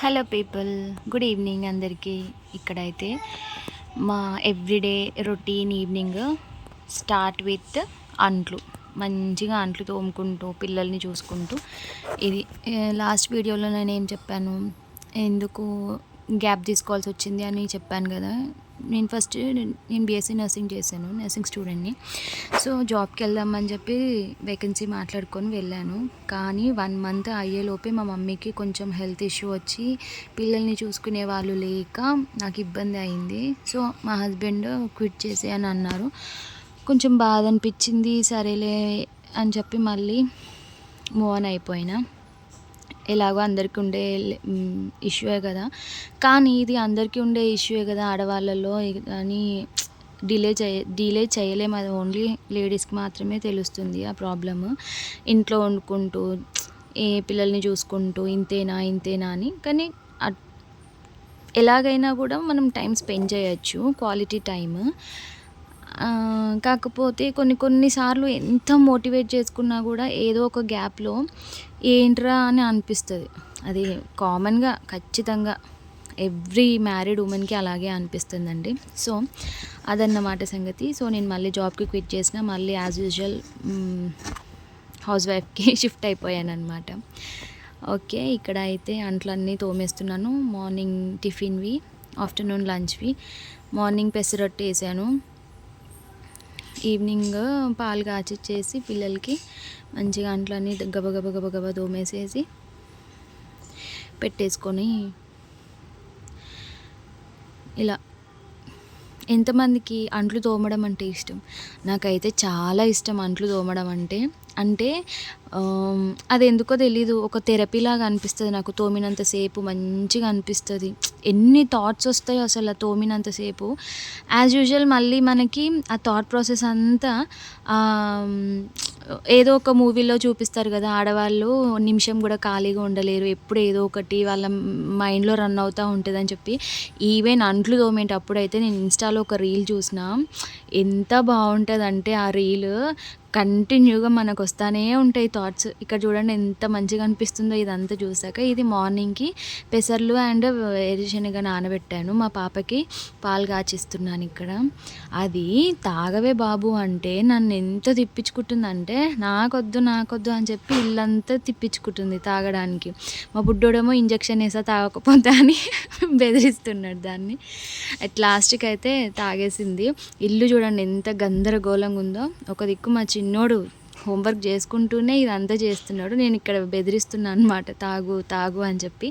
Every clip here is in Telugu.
హలో పీపుల్, గుడ్ ఈవినింగ్ అందరికీ. ఇక్కడైతే మా everyday routine evening start with అంట్లు. మంచిగా అంట్లు తోముకుంటూ పిల్లల్ని చూసుకుంటూ ఇది లాస్ట్ వీడియోలో నేను ఏం చెప్పాను, ఎందుకు గ్యాప్ తీసుకోవాల్సి వచ్చింది అని చెప్పాను కదా. నేను బీఎస్సీ నర్సింగ్ చేశాను, నర్సింగ్ స్టూడెంట్ని. సో జాబ్కి వెళ్దామని చెప్పి వేకెన్సీ మాట్లాడుకొని వెళ్ళాను. కానీ 1 మంత్ అయ్యేలోపే మా మమ్మీకి కొంచెం హెల్త్ ఇష్యూ వచ్చి పిల్లల్ని చూసుకునే వాళ్ళు లేక నాకు ఇబ్బంది అయింది. సో మా హస్బెండ్ క్విట్ చేసే అని అన్నారు. కొంచెం బాధ అనిపించింది. సరేలే అని చెప్పి మళ్ళీ మూవ్ ఆన్ అయిపోయినా. ఎలాగో అందరికీ ఉండే ఇష్యూయే కదా. కానీ ఇది అందరికీ ఉండే ఇష్యూయే కదా ఆడవాళ్ళలో అని డిలే చేయలేము. అది ఓన్లీ లేడీస్కి మాత్రమే తెలుస్తుంది ఆ ప్రాబ్లమ్. ఇంట్లో వండుకుంటూ ఏ పిల్లల్ని చూసుకుంటూ ఇంతేనా అని. కానీ ఎలాగైనా కూడా మనం టైం స్పెండ్ చేయొచ్చు, క్వాలిటీ టైమ్. కాకపోతే కొన్నిసార్లు ఎంత మోటివేట్ చేసుకున్నా కూడా ఏదో ఒక గ్యాప్లో ఏంట్రా అని అనిపిస్తుంది. అది కామన్గా ఖచ్చితంగా ఎవ్రీ మ్యారీడ్ ఉమెన్కి అలాగే అనిపిస్తుందండి. సో అదన్నమాట సంగతి. సో నేను మళ్ళీ జాబ్కి క్విట్ చేసిన, మళ్ళీ యాజ్ యూజువల్ హౌస్ వైఫ్కి షిఫ్ట్ అయిపోయాను అనమాట. ఓకే, ఇక్కడ అయితే అంట్లన్నీ తోమేస్తున్నాను. మార్నింగ్ టిఫిన్వి, ఆఫ్టర్నూన్ లంచ్వి. మార్నింగ్ పెసరట్టు వేసాను, ఈవినింగ్ పాలు కాచిచ్చేసి పిల్లలకి మంచిగా అంట్లన్నీ గబగబ తోమేసేసి పెట్టేసుకొని ఇలా. ఎంతమందికి అంట్లు తోమడం అంటే ఇష్టం? నాకైతే చాలా ఇష్టం అంట్లు తోమడం అంటే. అది ఎందుకో తెలీదు, ఒక థెరపీలాగా అనిపిస్తుంది నాకు. తోమినంతసేపు మంచిగా అనిపిస్తుంది. ఎన్ని థాట్స్ వస్తాయో అసలు ఆ తోమినంతసేపు. యాజ్ యూజువల్ మళ్ళీ మనకి ఆ థాట్ ప్రాసెస్ అంతా ఏదో ఒక మూవీలో చూపిస్తారు కదా, ఆడవాళ్ళు నిమిషం కూడా ఖాళీగా ఉండలేరు, ఎప్పుడు ఏదో ఒకటి వాళ్ళ మైండ్లో రన్ అవుతూ ఉంటుంది అని చెప్పి. ఈవెన్ అంట్లు తోమేటప్పుడు అయితే నేను ఇన్స్టాలో ఒక రీల్ చూసిన, ఎంత బాగుంటుందంటే ఆ రీల్ కంటిన్యూగా మనకు వస్తూనే ఉంటాయి థాట్స్. ఇక్కడ చూడండి ఎంత మంచిగా అనిపిస్తుందో ఇదంతా చూసాక. ఇది మార్నింగ్కి పెసర్లు అండ్ వేరుశనగ నానబెట్టాను. మా పాపకి పాలు కాచిస్తున్నాను ఇక్కడ. అది తాగవే బాబు అంటే నన్ను ఎంత తిప్పించుకుంటుందంటే, నాకొద్దు అని చెప్పి ఇల్లంతా తిప్పించుకుంటుంది తాగడానికి. మా బుడ్డోడేమో ఇంజక్షన్ వేసా తాగకపోతే అని బెదిరిస్తున్నాడు దాన్ని. అట్ లాస్ట్కి అయితే తాగేసింది. ఇల్లు చూడండి ఎంత గందరగోళంగా ఉందో. ఒక దిక్కు మా చిన్నోడు హోంవర్క్ చేసుకుంటూనే ఇదంతా చేస్తున్నాడు, నేను ఇక్కడ బెదిరిస్తున్నాను అనమాట, తాగు అని చెప్పి.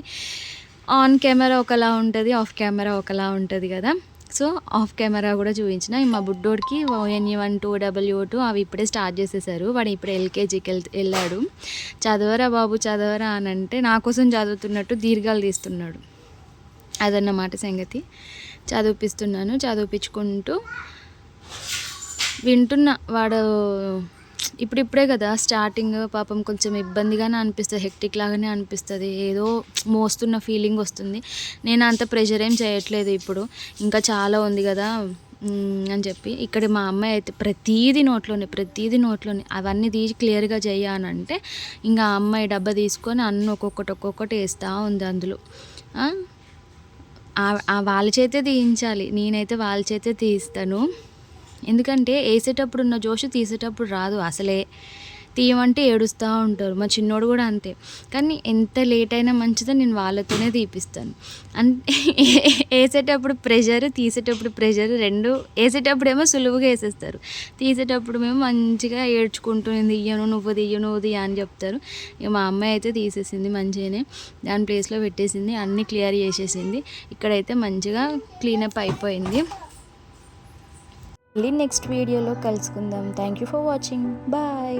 ఆన్ కెమెరా ఒకలా ఉంటుంది, ఆఫ్ కెమెరా ఒకలా ఉంటుంది కదా. సో ఆఫ్ కెమెరా కూడా చూపించిన. మా బుడ్డోడికి ONE1 2 W2 అవి ఇప్పుడే స్టార్ట్ చేసేసారు. వాడు ఇప్పుడు LKGకి వెళ్ళాడు. చదవరా బాబు చదవరా అని అంటే నా కోసం చదువుతున్నట్టు దీర్ఘాలు తీస్తున్నాడు. అదన్నమాట సంగతి. చదివించుకుంటూ వింటున్నా. వాడు ఇప్పుడిప్పుడే కదా స్టార్టింగ్, పాపం కొంచెం ఇబ్బందిగానే అనిపిస్తుంది, హెక్టిక్ లాగానే అనిపిస్తుంది, ఏదో మోస్తున్న ఫీలింగ్ వస్తుంది. నేను అంత ప్రెషర్ ఏం చేయట్లేదు ఇప్పుడు, ఇంకా చాలా ఉంది కదా అని చెప్పి. ఇక్కడ మా అమ్మాయి అయితే ప్రతీది నోట్లోనే అవన్నీ తీసి క్లియర్గా చేయాలంటే ఇంకా ఆ అమ్మాయి డబ్బా తీసుకొని అన్నీ ఒక్కొక్కటి వేస్తూ ఉంది అందులో. వాళ్ళ చేతే తీయించాలి, నేనైతే వాళ్ళ చేతే తీయిస్తాను. ఎందుకంటే వేసేటప్పుడు ఉన్న జోషు తీసేటప్పుడు రాదు అసలే. తీయమంటే ఏడుస్తూ ఉంటారు. మా చిన్నోడు కూడా అంతే. కానీ ఎంత లేట్ అయినా మంచిదో నేను వాళ్ళతోనే తీపిస్తాను. అంటే వేసేటప్పుడు ప్రెషర్, తీసేటప్పుడు ప్రెషర్ రెండు. వేసేటప్పుడేమో సులువుగా వేసేస్తారు, తీసేటప్పుడు మేము మంచిగా ఏడ్చుకుంటూ నేను తీయను నువ్వు తీయ అని చెప్తారు. ఇక మా అమ్మాయి అయితే తీసేసింది మంచిగానే, దాని ప్లేస్లో పెట్టేసింది, అన్నీ క్లియర్ చేసేసింది. ఇక్కడైతే మంచిగా క్లీనప్ అయిపోయింది. మళ్ళీ నెక్స్ట్ వీడియోలో కలుసుకుందాం. Thank you for watching. Bye.